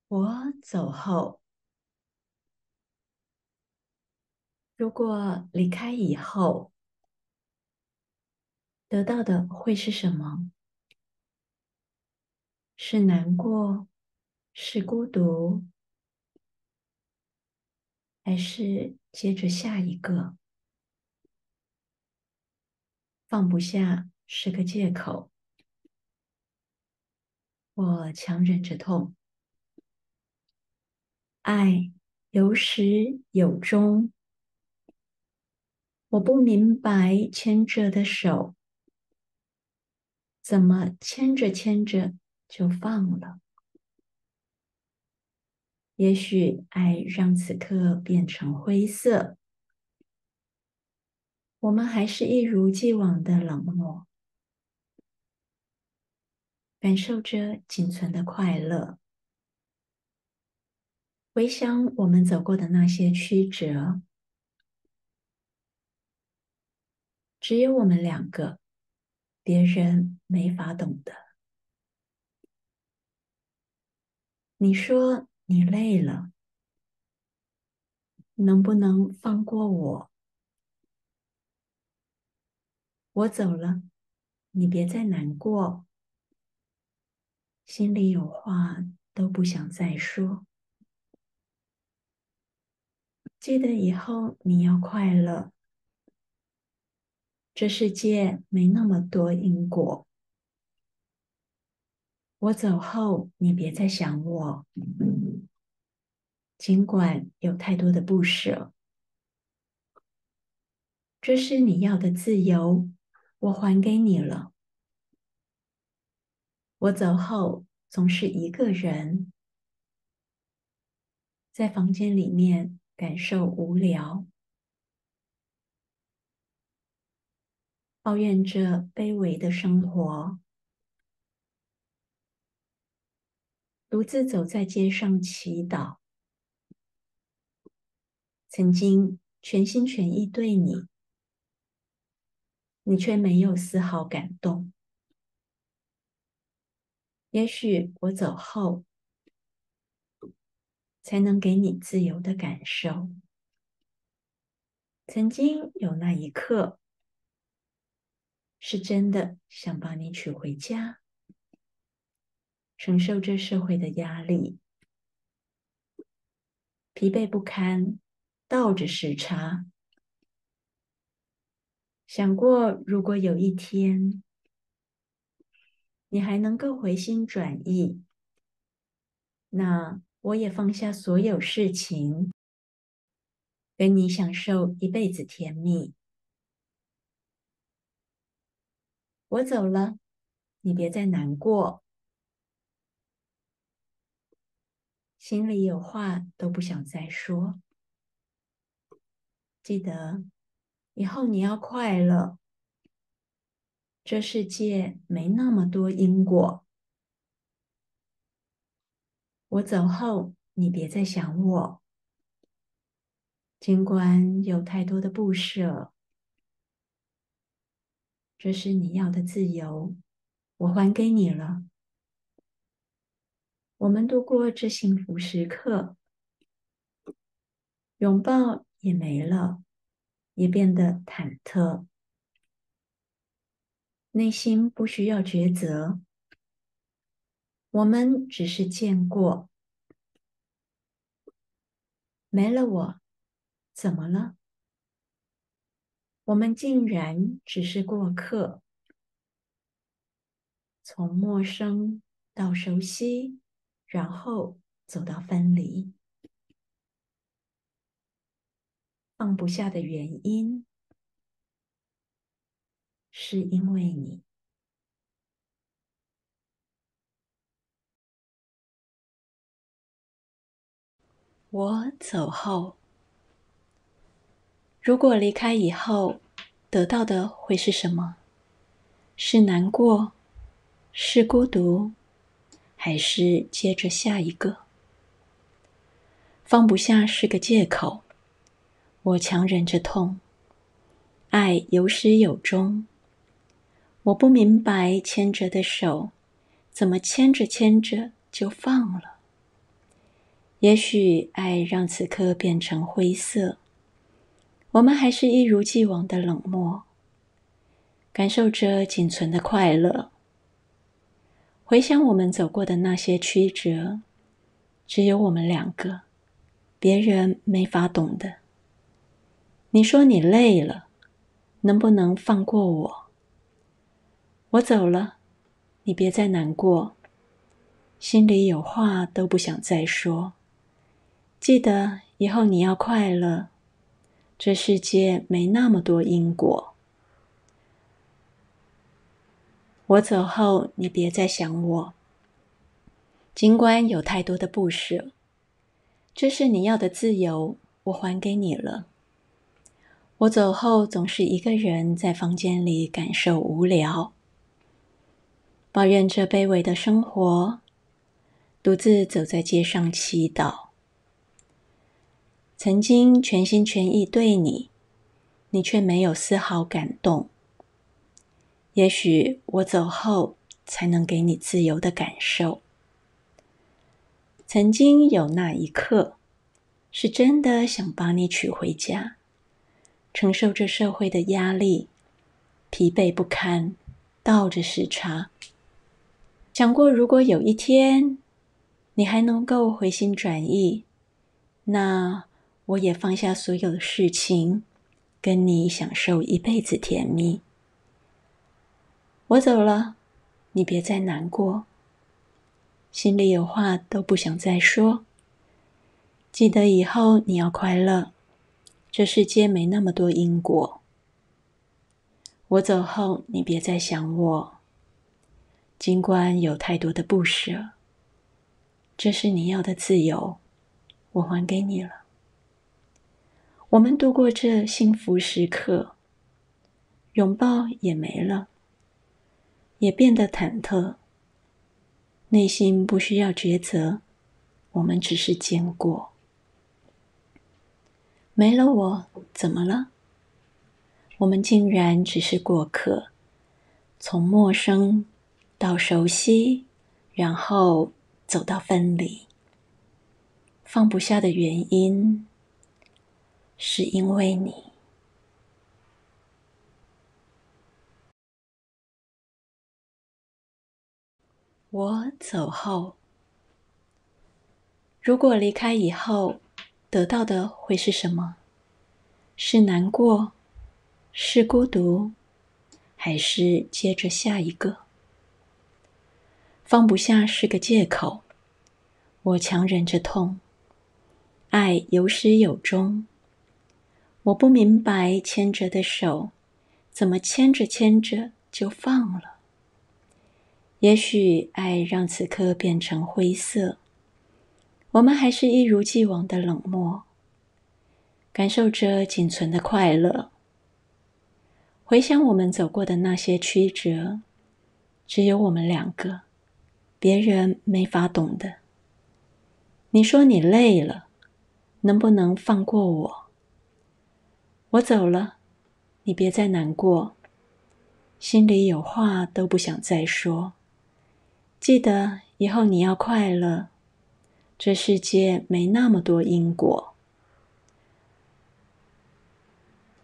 我走后，如果离开以后，得到的会是什么？是难过，是孤独，还是接着下一个？放不下是个借口，我强忍着痛。爱有始有终，我不明白牵着的手，怎么牵着牵着就放了？也许爱让此刻变成灰色，我们还是一如既往的冷漠，感受着仅存的快乐，回想我们走过的那些曲折，只有我们两个，别人没法懂得。你说你累了，能不能放过我？我走了，你别再难过，心里有话都不想再说。记得以后你要快乐，这世界没那么多因果。我走后，你别再想我，尽管有太多的不舍。这是你要的自由，我还给你了。我走后，总是一个人在房间里面感受无聊，抱怨着卑微的生活，独自走在街上祈祷。曾经全心全意对你，你却没有丝毫感动。也许我走后，才能给你自由的感受。曾经有那一刻，是真的想把你娶回家，承受这社会的压力，疲惫不堪，倒着时差。想过，如果有一天，你还能够回心转意，那我也放下所有事情，跟你享受一辈子甜蜜。我走了，你别再难过，心里有话都不想再说。记得以后你要快乐，这世界没那么多因果。我走后，你别再想我，尽管有太多的不舍，这是你要的自由，我还给你了。我们度过这幸福时刻，拥抱也没了，也变得忐忑，内心不需要抉择，我们只是见过。没了我，怎么了？我们竟然只是过客，从陌生到熟悉，然后走到分离。放不下的原因，是因为你。我走后，如果离开以后，得到的会是什么？是难过，是孤独，还是接着下一个？放不下是个借口，我强忍着痛。爱有始有终，我不明白牵着的手，怎么牵着牵着就放了？也许爱让此刻变成灰色，我们还是一如既往的冷漠，感受着仅存的快乐。回想我们走过的那些曲折，只有我们两个，别人没法懂的。你说你累了，能不能放过我？我走了，你别再难过，心里有话都不想再说。记得以后你要快乐，这世界没那么多因果。我走后，你别再想我，尽管有太多的不舍，这是你要的自由，我还给你了。我走后，总是一个人在房间里感受无聊，抱怨着卑微的生活，独自走在街上祈祷。曾经全心全意对你，你却没有丝毫感动。也许我走后，才能给你自由的感受。曾经有那一刻，是真的想把你娶回家，承受着社会的压力，疲惫不堪，倒着时差。想过如果有一天，你还能够回心转意，那我也放下所有的事情，跟你享受一辈子甜蜜。我走了，你别再难过，心里有话都不想再说。记得以后你要快乐，这世界没那么多因果。我走后，你别再想我，尽管有太多的不舍，这是你要的自由，我还给你了。我们度过这幸福时刻，拥抱也没了，也变得忐忑，内心不需要抉择，我们只是经过。没了我，怎么了？我们竟然只是过客，从陌生到熟悉，然后走到分离。放不下的原因，是因为你。我走后，如果离开以后，得到的会是什么？是难过，是孤独，还是接着下一个？放不下是个借口，我强忍着痛，爱有始有终。我不明白牵着的手，怎么牵着牵着就放了？也许爱让此刻变成灰色，我们还是一如既往的冷漠，感受着仅存的快乐。回想我们走过的那些曲折，只有我们两个，别人没法懂的。你说你累了，能不能放过我？我走了，你别再难过，心里有话都不想再说。记得以后你要快乐，这世界没那么多因果。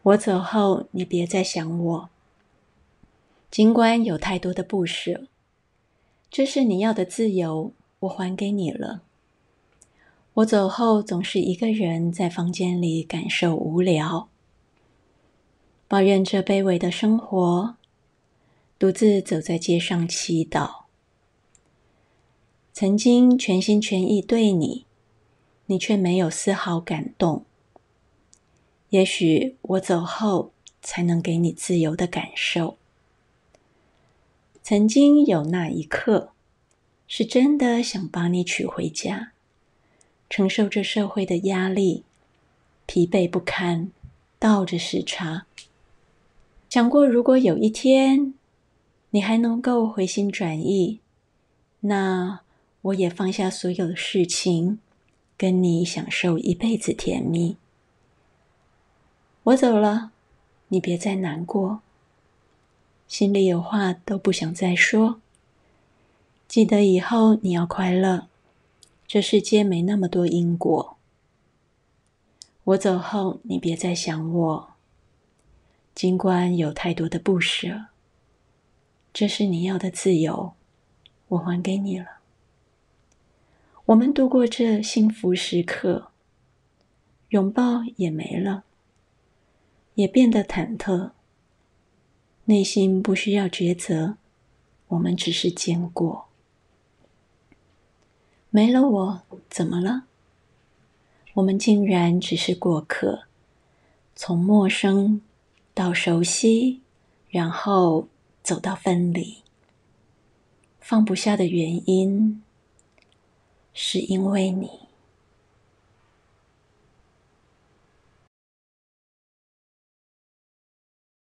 我走后，你别再想我，尽管有太多的不舍，这是你要的自由，我还给你了。我走后，总是一个人在房间里感受无聊，抱怨着卑微的生活，独自走在街上祈祷。曾经全心全意对你，你却没有丝毫感动。也许我走后，才能给你自由的感受。曾经有那一刻，是真的想把你娶回家，承受着社会的压力，疲惫不堪，倒着时差。想过如果有一天，你还能够回心转意，那我也放下所有的事情，跟你享受一辈子甜蜜。我走了，你别再难过，心里有话都不想再说。记得以后你要快乐，这世界没那么多因果。我走后，你别再想我。尽管有太多的不舍，这是你要的自由，我还给你了。我们度过这幸福时刻，拥抱也没了，也变得忐忑。内心不需要抉择，我们只是经过。没了我，怎么了？我们竟然只是过客，从陌生到熟悉，然后走到分离。放不下的原因，是因为你。